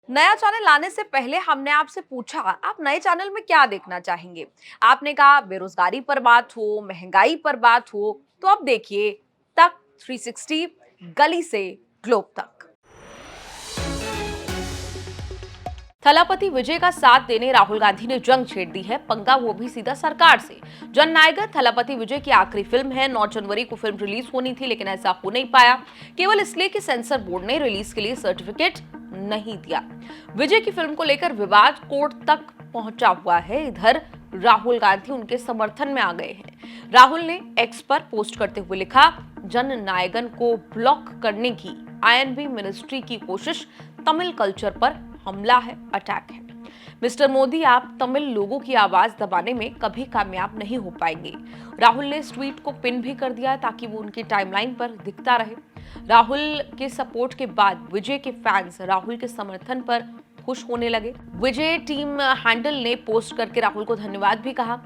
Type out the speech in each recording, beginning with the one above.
नया चैनल लाने से पहले हमने आपसे पूछा आप नए चैनल में क्या देखना चाहेंगे। आपने कहा बेरोजगारी पर बात हो, महंगाई पर बात हो। तो अब देखिए तक 360, गली से ग्लोब तक। थलापति विजय का साथ देने राहुल गांधी ने जंग छेड़ दी है, पंगा वो भी सीधा सरकार से। जननायक थलापति विजय की आखिरी फिल्म है। 9 जनवरी को फिल्म रिलीज होनी थी, लेकिन ऐसा हो नहीं पाया, केवल इसलिए कि सेंसर बोर्ड ने रिलीज के लिए सर्टिफिकेट नहीं दिया। विजय की फिल्म को लेकर विवाद कोर्ट तक पहुंचा हुआ है। इधर राहुल गांधी उनके समर्थन में आ गए हैं। राहुल ने एक्स पर पोस्ट करते हुए लिखा, जननायकन को ब्लॉक करने की आईएनबी मिनिस्ट्री की कोशिश तमिल कल्चर पर हमला है, अटैक है। मिस्टर मोदी, आप तमिल लोगों की आवाज दबाने में कभी कामयाब नहीं हो पाएंगे। राहुल ने इस ट्वीट को पिन भी कर दिया ताकि वो उनकी टाइमलाइन पर दिखता रहे। राहुल के सपोर्ट के बाद विजय के फैंस राहुल के समर्थन पर खुश होने लगे। विजय टीम हैंडल ने पोस्ट करके राहुल को धन्यवाद भी कहा।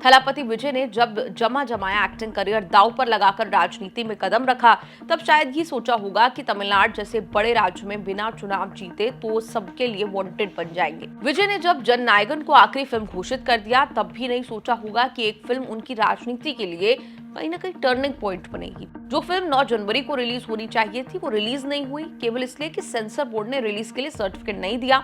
थलापति विजय ने जब जमा जमाया एक्टिंग करियर दांव पर लगाकर राजनीति में कदम रखा, तब शायद ही सोचा होगा कि तमिलनाडु जैसे बड़े राज्य में बिना चुनाव जीते तो सबके लिए वांटेड बन जाएंगे। विजय ने जब जननायकन को आखिरी फिल्म घोषित कर दिया, तब भी नहीं सोचा होगा कि एक फिल्म उनकी राजनीति के लिए कहीं ना कहीं टर्निंग पॉइंट बनेगी। जो फिल्म 9 जनवरी को रिलीज होनी चाहिए थी, वो रिलीज नहीं हुई, केवल इसलिए कि सेंसर बोर्ड ने रिलीज के लिए सर्टिफिकेट नहीं दिया।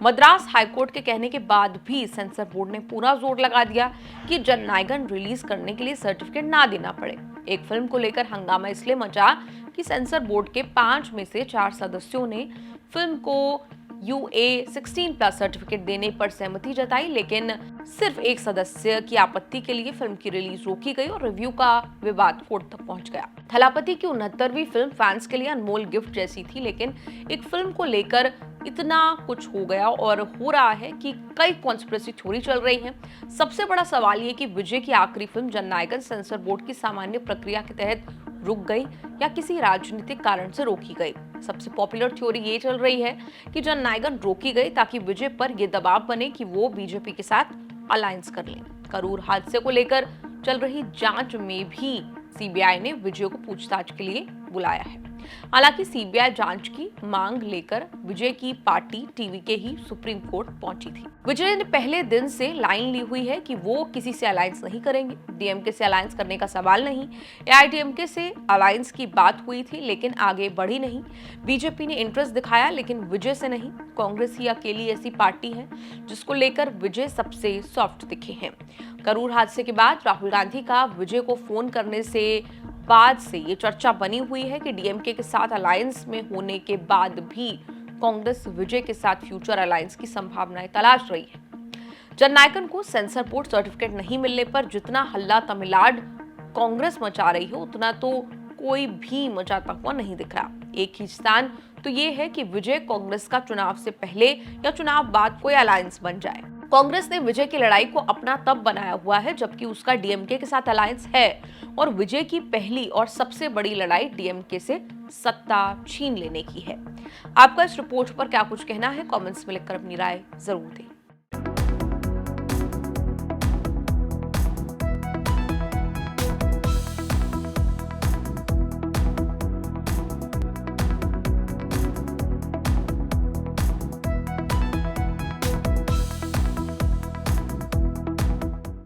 मद्रास हाईकोर्ट के कहने के बाद भी सेंसर बोर्ड ने पूरा जोर लगा दिया कि जननायकन रिलीज करने के लिए सर्टिफिकेट ना देना पड़े। एक फिल्म को लेकर हंगामा इसलिए मचा कि सेंसर बोर्ड के 5 में से 4 सदस्यों ने फिल्म को UA16+ सर्टिफिकेट देने पर सहमति जताई, लेकिन सिर्फ एक सदस्य की आपत्ति के लिए फिल्म की रिलीज रोकी गई और रिव्यू का विवाद कोर्ट तक पहुंच गया। थलापति की 69वीं फिल्म फैंस के लिए अनमोल गिफ्ट जैसी थी, लेकिन एक फिल्म को लेकर इतना कुछ हो गया और हो रहा है कि कई कॉन्स्पिरेसी थ्योरी चल रही है। सबसे बड़ा सवाल ये कि विजय की आखिरी फिल्म जननायकन सेंसर बोर्ड की सामान्य प्रक्रिया के तहत रुक गई या किसी राजनीतिक कारण से रोकी गई। सबसे पॉपुलर थ्योरी ये चल रही है कि जननायकन रोकी गई ताकि विजय पर यह दबाव बने कि वो बीजेपी के साथ अलायंस कर लें। करूर हादसे को लेकर चल रही जांच में भी सीबीआई ने विजय को पूछताछ के लिए बुलाया है। हालांकि सीबीआई जांच की मांग लेकर विजय की पार्टी टीवी के ही सुप्रीम कोर्ट पहुंची थी। विजय ने पहले दिन से लाइन ली हुई है कि वो किसी से अलायंस नहीं करेंगे। डीएमके से अलायंस करने का सवाल नहीं। एआईडीएमके से अलायंस की बात हुई थी, लेकिन आगे बढ़ी नहीं। बीजेपी ने इंटरेस्ट दिखाया, लेकिन विजय से नहीं। कांग्रेस ही अकेली ऐसी पार्टी है जिसको लेकर विजय सबसे सॉफ्ट दिखे हैं। करूर हादसे के बाद राहुल गांधी का विजय को फोन करने से बाद से ये चर्चा बनी हुई है कि डीएमके के साथ अलायंस में होने के बाद भी कांग्रेस विजय के साथ फ्यूचर अलायंस की संभावनाएं तलाश रही है। जननायकन को सेंसर बोर्ड सर्टिफिकेट नहीं मिलने पर जितना हल्ला तमिलनाडु कांग्रेस मचा रही है, उतना तो कोई भी मचाता हुआ नहीं दिख रहा। एक ही स्थान तो ये है कि विजय कांग्रेस का चुनाव से पहले या चुनाव बाद कोई अलायंस बन जाए। कांग्रेस ने विजय की लड़ाई को अपना तब बनाया हुआ है जबकि उसका डीएमके के साथ अलायंस है, और विजय की पहली और सबसे बड़ी लड़ाई डीएमके से सत्ता छीन लेने की है। आपका इस रिपोर्ट पर क्या कुछ कहना है? कमेंट्स में लिखकर अपनी राय जरूर दें।